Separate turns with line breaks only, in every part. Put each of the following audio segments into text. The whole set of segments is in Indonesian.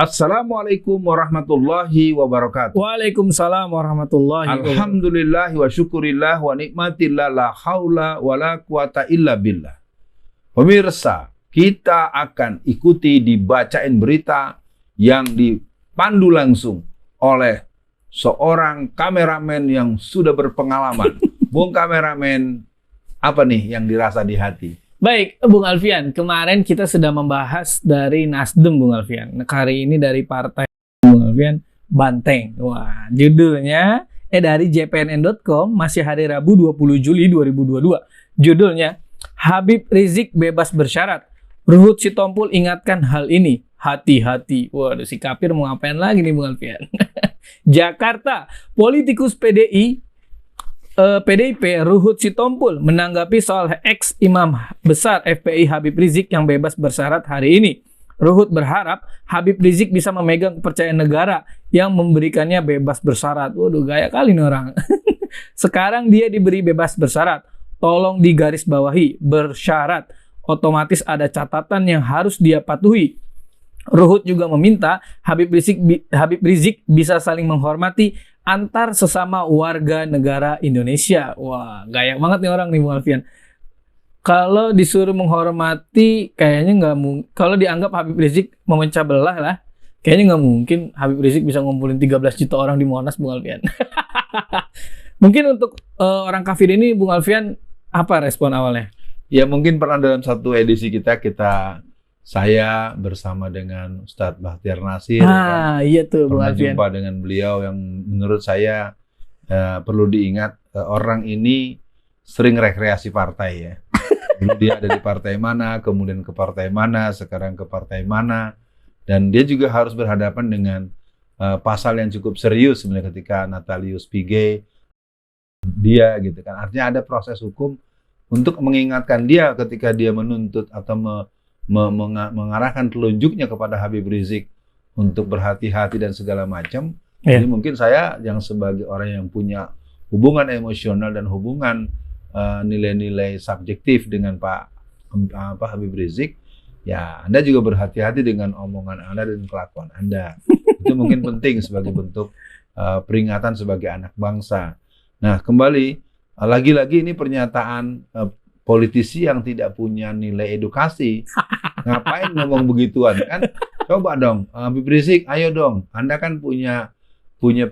Assalamualaikum warahmatullahi wabarakatuh.
Waalaikumsalam warahmatullahi wabarakatuh.
Alhamdulillah wa syukurillah wa nikmatillah la haula wa la quwata illa billah. Pemirsa, kita akan ikuti dibacain berita yang dipandu langsung oleh seorang kameramen yang sudah berpengalaman. Bung kameramen, apa nih yang dirasa di hati?
Baik, Bung Alfian, kemarin kita sudah membahas dari Nasdem, Bung Alfian. Kali ini dari partai Bung Alfian, Banteng. Wah, judulnya dari jpnn.com, masih hari Rabu 20 Juli 2022. Judulnya, Habib Rizik bebas bersyarat. Ruhut Sitompul ingatkan hal ini. Hati-hati. Waduh, si kafir mau ngapain lagi nih, Bung Alfian? Jakarta, politikus PDIP Ruhut Sitompul menanggapi soal ex-imam besar FPI Habib Rizik yang bebas bersyarat hari ini. Ruhut berharap Habib Rizik bisa memegang kepercayaan negara yang memberikannya bebas bersyarat. Waduh, gaya kali nih orang. Sekarang dia diberi bebas bersyarat. Tolong digarisbawahi, bersyarat. Otomatis ada catatan yang harus dia patuhi. Ruhut juga meminta Habib Rizik bisa saling menghormati antar sesama warga negara Indonesia. Wah, gaya banget nih orang nih, Bung Alfian. Kalau disuruh menghormati, kayaknya nggak mungkin. Kalau dianggap Habib Rizik memecah belah lah, kayaknya nggak mungkin Habib Rizik bisa ngumpulin 13 juta orang di Monas, Bung Alfian. Mungkin untuk orang kafir ini, Bung Alfian, apa respon awalnya?
Ya mungkin pernah dalam satu edisi saya bersama dengan Ustadz Bahtiar Nasir,
iya tuh, Bung
pernah
Alfian.
jumpa dengan beliau yang menurut saya perlu diingat, orang ini sering rekreasi partai ya. Dulu dia ada di partai mana, kemudian ke partai mana, sekarang ke partai mana, dan dia juga harus berhadapan dengan pasal yang cukup serius sebenarnya ketika Natalius Pigai dia gitu kan. Artinya ada proses hukum untuk mengingatkan dia ketika dia menuntut atau mengarahkan telunjuknya kepada Habib Rizik untuk berhati-hati dan segala macam. Jadi mungkin saya yang sebagai orang yang punya hubungan emosional dan hubungan nilai-nilai subjektif dengan Pak Habib Rizik, ya Anda juga berhati-hati dengan omongan Anda dan kelakuan Anda. Itu mungkin penting sebagai bentuk peringatan sebagai anak bangsa. Nah, kembali lagi-lagi ini pernyataan politisi yang tidak punya nilai edukasi. Ngapain ngomong begituan kan? Coba dong, Habib Rizik, ayo dong. Anda kan punya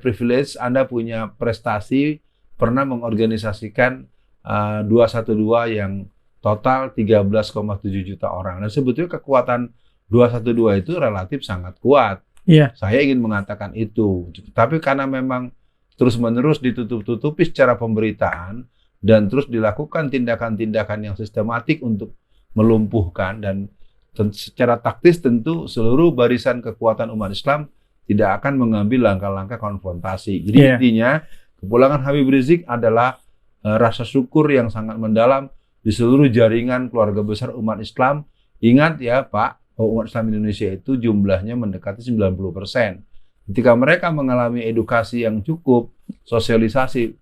privilege, Anda punya prestasi, pernah mengorganisasikan 212 yang total 13,7 juta orang. Dan sebetulnya kekuatan 212 itu relatif sangat kuat.
Iya.
Saya ingin mengatakan itu. Tapi karena memang terus-menerus ditutup-tutupi secara pemberitaan, dan terus dilakukan tindakan-tindakan yang sistematik untuk melumpuhkan, dan secara taktis tentu seluruh barisan kekuatan umat Islam tidak akan mengambil langkah-langkah konfrontasi. Jadi intinya kepulangan Habib Rizik adalah rasa syukur yang sangat mendalam di seluruh jaringan keluarga besar umat Islam. Ingat ya Pak, umat Islam Indonesia itu jumlahnya mendekati 90%. Ketika mereka mengalami edukasi yang cukup, sosialisasi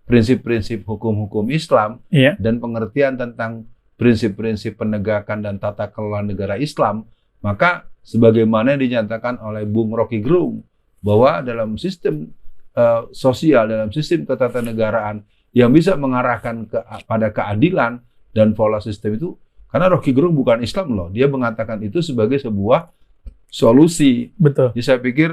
prinsip-prinsip hukum-hukum Islam, dan pengertian tentang prinsip-prinsip penegakan dan tata kelola negara Islam, maka sebagaimana dinyatakan oleh Bung Rocky Gerung, bahwa dalam sistem sosial, dalam sistem ketatanegaraan yang bisa mengarahkan pada keadilan dan pola sistem itu, karena Rocky Gerung bukan Islam loh, dia mengatakan itu sebagai sebuah solusi.
Betul.
Jadi saya pikir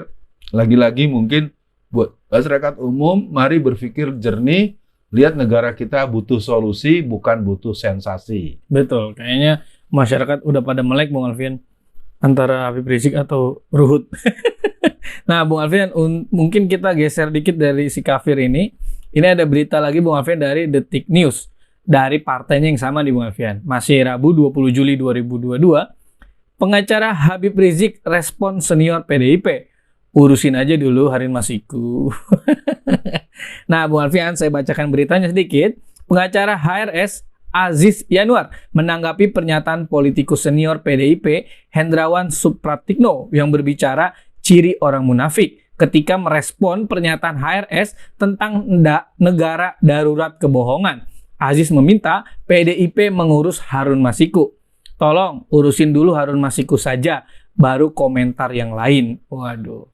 lagi-lagi mungkin buat masyarakat umum, mari berpikir jernih, lihat negara kita butuh solusi, bukan butuh sensasi.
Betul, kayaknya masyarakat udah pada melek, Bung Alfian, antara Habib Rizik atau Ruhut. Nah, Bung Alfian, mungkin kita geser dikit dari si kafir ini. Ini ada berita lagi, Bung Alfian, dari Detik News, dari partainya yang sama di Bung Alfian. Masih Rabu 20 Juli 2022, pengacara Habib Rizik respon senior PDIP. Urusin aja dulu Harun Masiku. Nah, Bung Alfian, saya bacakan beritanya sedikit. Pengacara HRS Aziz Yanuar menanggapi pernyataan politikus senior PDIP Hendrawan Supratikno yang berbicara ciri orang munafik ketika merespon pernyataan HRS tentang negara darurat kebohongan. Aziz meminta PDIP mengurus Harun Masiku. Tolong urusin dulu Harun Masiku saja. baru komentar yang lain. Waduh.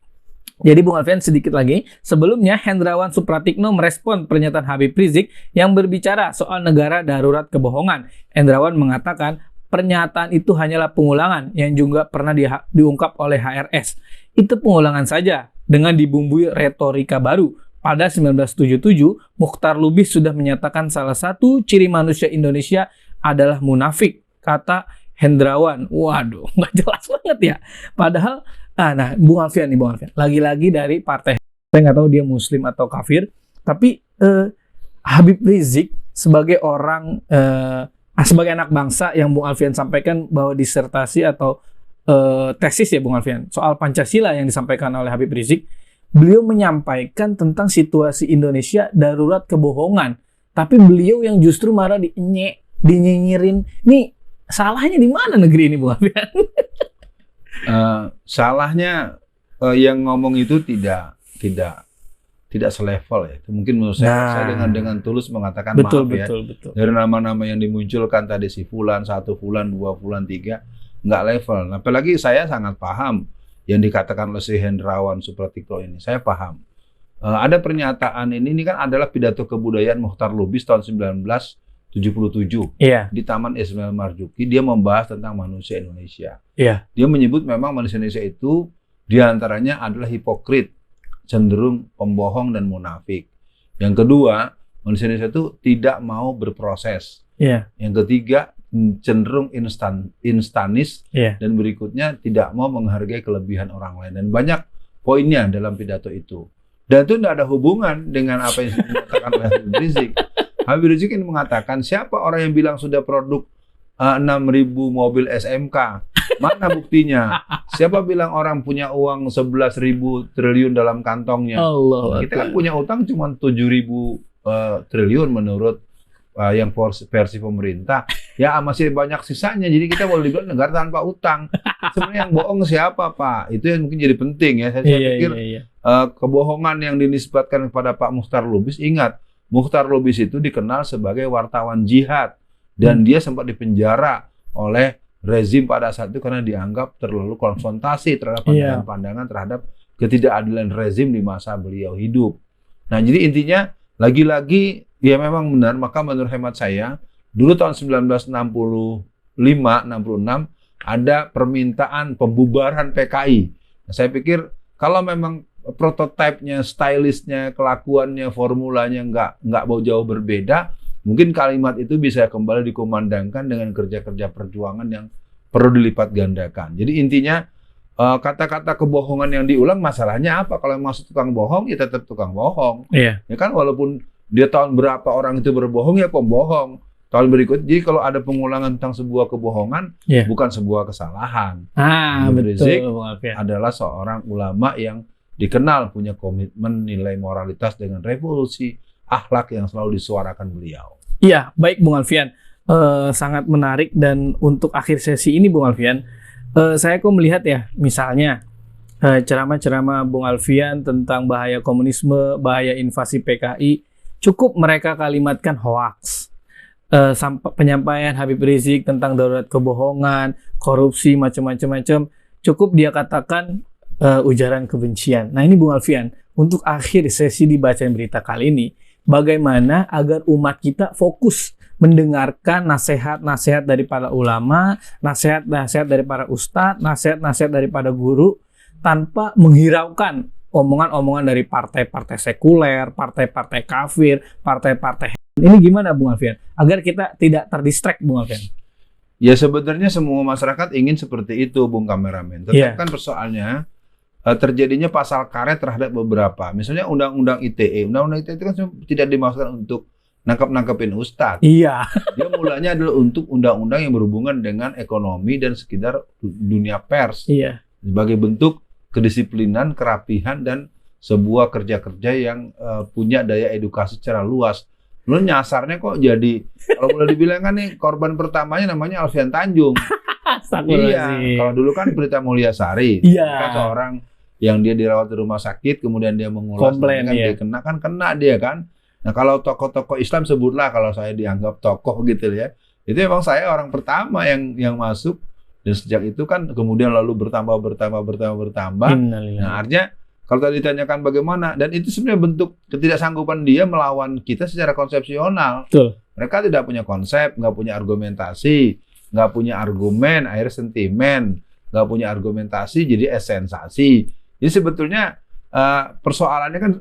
Jadi Bung Alfian sedikit lagi, sebelumnya Hendrawan Supratikno merespon pernyataan Habib Rizik yang berbicara soal negara darurat kebohongan. Hendrawan mengatakan pernyataan itu hanyalah pengulangan yang juga pernah diungkap oleh HRS. Itu pengulangan saja dengan dibumbui retorika baru. Pada 1977, Mukhtar Lubis sudah menyatakan salah satu ciri manusia Indonesia adalah munafik, kata Hendrawan. Waduh, nggak jelas banget ya. Padahal nah, Bung Alfian, lagi-lagi dari partai. Saya nggak tahu dia Muslim atau kafir, tapi Habib Rizik sebagai orang, sebagai anak bangsa yang Bung Alfian sampaikan bahwa disertasi atau tesis ya Bung Alfian soal Pancasila yang disampaikan oleh Habib Rizik, beliau menyampaikan tentang situasi Indonesia darurat kebohongan, tapi beliau yang justru marah dinyinyirin. Nih salahnya di mana negeri ini Bung Alfian?
Salahnya yang ngomong itu tidak selevel ya. Mungkin menurut saya dengan tulus mengatakan maaf ya. Betul. Dari nama-nama yang dimunculkan tadi si fulan, 1 fulan, 2 fulan, 3 nggak level. Apalagi saya sangat paham yang dikatakan oleh si Hendrawan Supratikno ini. Saya paham. Ada pernyataan ini kan adalah pidato kebudayaan Mukhtar Lubis tahun 1977 di Taman Ismail Marzuki. Dia membahas tentang manusia Indonesia. Dia menyebut memang manusia Indonesia itu diantaranya adalah hipokrit, cenderung pembohong dan munafik. Yang kedua, manusia Indonesia itu tidak mau berproses. Yang ketiga, cenderung instanis. Dan berikutnya tidak mau menghargai kelebihan orang lain. Dan banyak poinnya dalam pidato itu. Dan itu tidak ada hubungan dengan apa yang dikatakan oleh Habib Rizik. Habib Rizik ini mengatakan, siapa orang yang bilang sudah produk 6.000 mobil SMK? Mana buktinya? Siapa bilang orang punya uang 11.000 triliun dalam kantongnya? Kita kan punya utang cuma 7.000 triliun menurut yang versi pemerintah. Ya masih banyak sisanya. Jadi kita boleh dibilang negara tanpa utang. Sebenarnya yang bohong siapa, Pak? Itu yang mungkin jadi penting ya. Saya pikir kebohongan yang dinisbatkan kepada Pak Mukhtar Lubis, ingat, Mukhtar Lubis itu dikenal sebagai wartawan jihad dan dia sempat dipenjara oleh rezim pada saat itu karena dianggap terlalu konfrontasi terhadap pandangan-pandangan terhadap ketidakadilan rezim di masa beliau hidup. Nah, jadi intinya lagi-lagi ya memang benar, maka menurut hemat saya dulu tahun 1965-66 ada permintaan pembubaran PKI. Nah, saya pikir kalau memang prototipenya, stylistnya, kelakuannya, formulanya nggak jauh berbeda, mungkin kalimat itu bisa kembali dikumandangkan dengan kerja-kerja perjuangan yang perlu dilipat gandakan. Jadi intinya kata-kata kebohongan yang diulang, masalahnya apa? Kalau masuk tukang bohong, ya tetap tukang bohong. Ya kan, walaupun dia tahun berapa orang itu berbohong, ya pembohong. Tahun berikut, jadi kalau ada pengulangan tentang sebuah kebohongan, bukan sebuah kesalahan. Rizik adalah seorang ulama yang dikenal punya komitmen nilai moralitas dengan revolusi akhlak yang selalu disuarakan beliau.
Iya, baik Bung Alfian. Sangat menarik, dan untuk akhir sesi ini Bung Alfian, saya kok melihat ya, misalnya ceramah-ceramah Bung Alfian tentang bahaya komunisme, bahaya invasi PKI, cukup mereka kalimatkan hoaks. Sampai penyampaian Habib Rizik tentang darurat kebohongan, korupsi, macam-macam, cukup dia katakan ujaran kebencian. Nah ini Bung Alfian, untuk akhir sesi dibacain berita kali ini, bagaimana agar umat kita fokus mendengarkan nasihat-nasihat dari para ulama, nasihat-nasihat dari para ustadz, nasihat-nasihat dari para guru, tanpa menghiraukan omongan-omongan dari partai-partai sekuler, partai-partai kafir, partai-partai. Ini gimana Bung Alfian? Agar kita tidak terdistract Bung Alfian.
Ya sebenarnya semua masyarakat ingin seperti itu Bung Kameramen. Tetapi kan persoalnya terjadinya pasal karet terhadap beberapa. Misalnya Undang-Undang ITE. Undang-Undang ITE itu kan tidak dimaksudkan untuk nangkep-nangkepin ustadz. Dia mulanya adalah untuk undang-undang yang berhubungan dengan ekonomi dan sekitar dunia pers. Sebagai bentuk kedisiplinan, kerapihan, dan sebuah kerja-kerja yang punya daya edukasi secara luas. Lu nyasarnya kok jadi, kalau boleh dibilang kan nih, korban pertamanya namanya Alfian Tanjung. Kalau dulu kan Prita Mulyasari. Kan seorang yang dia dirawat di rumah sakit, kemudian dia mengulas, dia kena dia kan. Nah kalau tokoh-tokoh Islam sebutlah, kalau saya dianggap tokoh gitu ya, itu memang saya orang pertama yang masuk Dan sejak itu kan kemudian lalu bertambah.
Innalillahi.
Nah, artinya kalau tadi ditanyakan bagaimana, dan itu sebenarnya bentuk ketidaksanggupan dia melawan kita secara konsepsional.
Betul.
Mereka tidak punya konsep, nggak punya argumentasi, nggak punya argumen, akhirnya sentimen, nggak punya argumentasi, jadi sensasi. Jadi sebetulnya persoalannya kan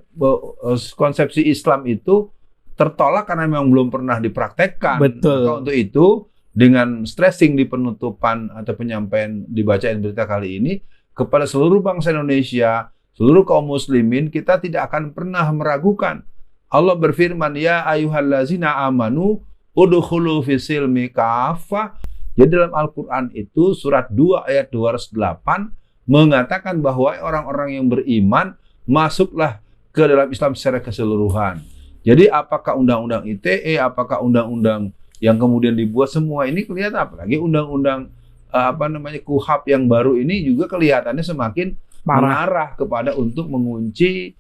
konsepsi Islam itu tertolak karena memang belum pernah dipraktekkan.
Betul.
Maka untuk itu dengan stressing di penutupan atau penyampaian dibacain berita kali ini kepada seluruh bangsa Indonesia, seluruh kaum muslimin, kita tidak akan pernah meragukan. Allah berfirman, ya ayyuhallazina amanu udkhulu fisilmi kafah. Jadi dalam Al-Quran itu surat 2 ayat 208 mengatakan bahwa orang-orang yang beriman masuklah ke dalam Islam secara keseluruhan. Jadi apakah undang-undang ITE, apakah undang-undang yang kemudian dibuat, semua ini kelihatan, apalagi undang-undang KUHP yang baru ini juga kelihatannya semakin mengarah kepada untuk mengunci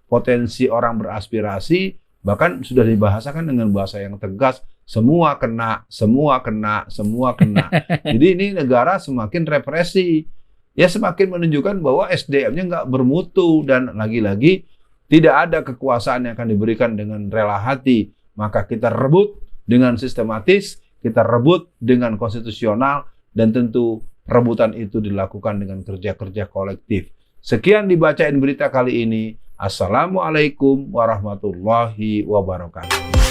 potensi orang beraspirasi, bahkan sudah dibahasakan dengan bahasa yang tegas, semua kena. Jadi ini negara semakin represi, ya semakin menunjukkan bahwa SDM-nya nggak bermutu, dan lagi-lagi tidak ada kekuasaan yang akan diberikan dengan rela hati. Maka kita rebut dengan sistematis, kita rebut dengan konstitusional, dan tentu rebutan itu dilakukan dengan kerja-kerja kolektif. Sekian dibacain berita kali ini. Assalamualaikum warahmatullahi wabarakatuh.